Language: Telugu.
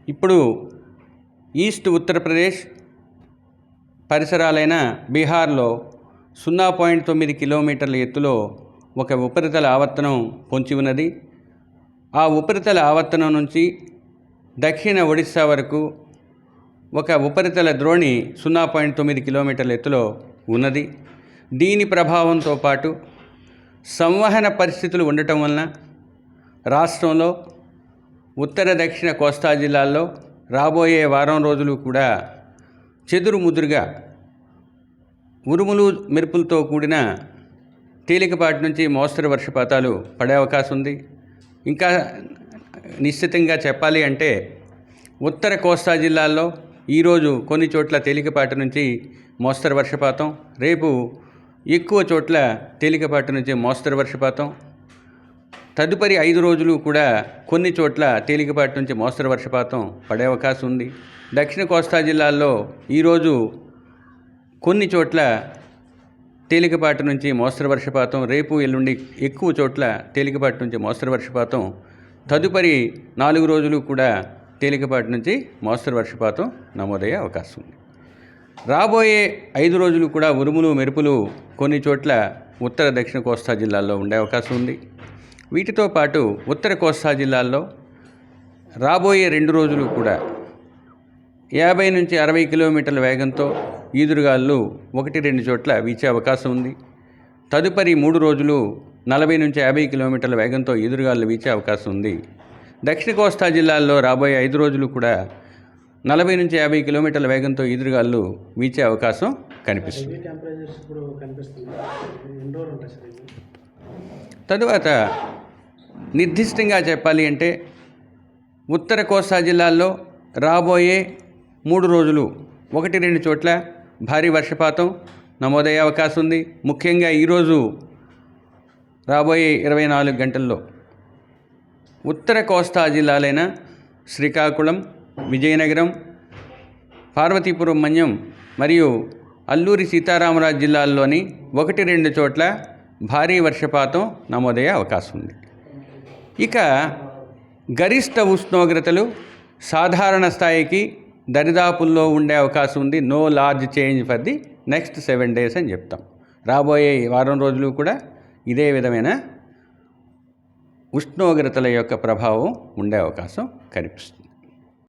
ఇప్పుడు ఈస్ట్ ఉత్తరప్రదేశ్ పరిసరాలైన బీహార్లో 0.9 కిలోమీటర్ల ఎత్తులో ఒక ఉపరితల ఆవర్తనం పొంచి ఉన్నది. ఆ ఉపరితల ఆవర్తనం నుంచి దక్షిణ ఒడిశా వరకు ఒక ఉపరితల ద్రోణి 0.9 కిలోమీటర్ల ఎత్తులో ఉన్నది. దీని ప్రభావంతో పాటు సంవహన పరిస్థితులు ఉండటం వలన రాష్ట్రంలో ఉత్తర దక్షిణ కోస్తా జిల్లాల్లో రాబోయే వారం రోజులు కూడా చెదురుముదురుగా ఉరుములు మెరుపులతో కూడిన తేలికపాటి నుంచి మోస్తరు వర్షపాతాలు పడే అవకాశం ఉంది. ఇంకా నిశ్చితంగా చెప్పాలి అంటే ఉత్తర కోస్తా జిల్లాల్లో ఈరోజు కొన్ని చోట్ల తేలికపాటి నుంచి మోస్తరు వర్షపాతం, రేపు ఎక్కువ చోట్ల తేలికపాటి నుంచి మోస్తరు వర్షపాతం, తదుపరి 5 రోజులు కూడా కొన్ని చోట్ల తేలికపాటి నుంచి మోస్తరు వర్షపాతం పడే అవకాశం ఉంది. దక్షిణ కోస్తా జిల్లాల్లో ఈరోజు కొన్ని చోట్ల తేలికపాటి నుంచి మోస్తరు వర్షపాతం, రేపు ఎల్లుండి ఎక్కువ చోట్ల తేలికపాటి నుంచి మోస్తరు వర్షపాతం, తదుపరి 4 రోజులు కూడా తేలికపాటి నుంచి మోస్తరు వర్షపాతం నమోదయ్యే అవకాశం ఉంది. రాబోయే 5 రోజులు కూడా ఉరుములు మెరుపులు కొన్ని చోట్ల ఉత్తర దక్షిణ కోస్తా జిల్లాల్లో ఉండే అవకాశం ఉంది. వీటితో పాటు ఉత్తర కోస్తా జిల్లాల్లో రాబోయే 2 రోజులు కూడా 50 నుంచి 60 కిలోమీటర్ల వేగంతో ఈదురుగాలు 1-2 చోట్ల వీచే అవకాశం ఉంది. తదుపరి 3 రోజులు 40 నుంచి 50 కిలోమీటర్ల వేగంతో ఈదురుగాలు వీచే అవకాశం ఉంది. దక్షిణ కోస్తా జిల్లాల్లో రాబోయే 5 రోజులు కూడా 40 నుంచి 50 కిలోమీటర్ల వేగంతో ఈదురుగాలు వీచే అవకాశం కనిపిస్తుంది. తరువాత నిర్దిష్టంగా చెప్పాలి అంటే ఉత్తర కోస్తా జిల్లాల్లో రాబోయే 3 రోజులు 1-2 చోట్ల భారీ వర్షపాతం నమోదయ్యే అవకాశం ఉంది. ముఖ్యంగా ఈరోజు రాబోయే 24 గంటల్లో ఉత్తర కోస్తా జిల్లాలైన శ్రీకాకుళం, విజయనగరం, పార్వతీపురం మన్యం మరియు అల్లూరి సీతారామరాజు జిల్లాల్లోని 1-2 చోట్ల భారీ వర్షపాతం నమోదయ్యే అవకాశం ఉంది. ఇక గరిష్ట ఉష్ణోగ్రతలు సాధారణ స్థాయికి దరిదాపుల్లో ఉండే అవకాశం ఉంది. No large change for the next 7 days అని చెప్తాం. రాబోయే వారం రోజులు కూడా ఇదే విధమైన ఉష్ణోగ్రతల యొక్క ప్రభావం ఉండే అవకాశం కనిపిస్తుంది.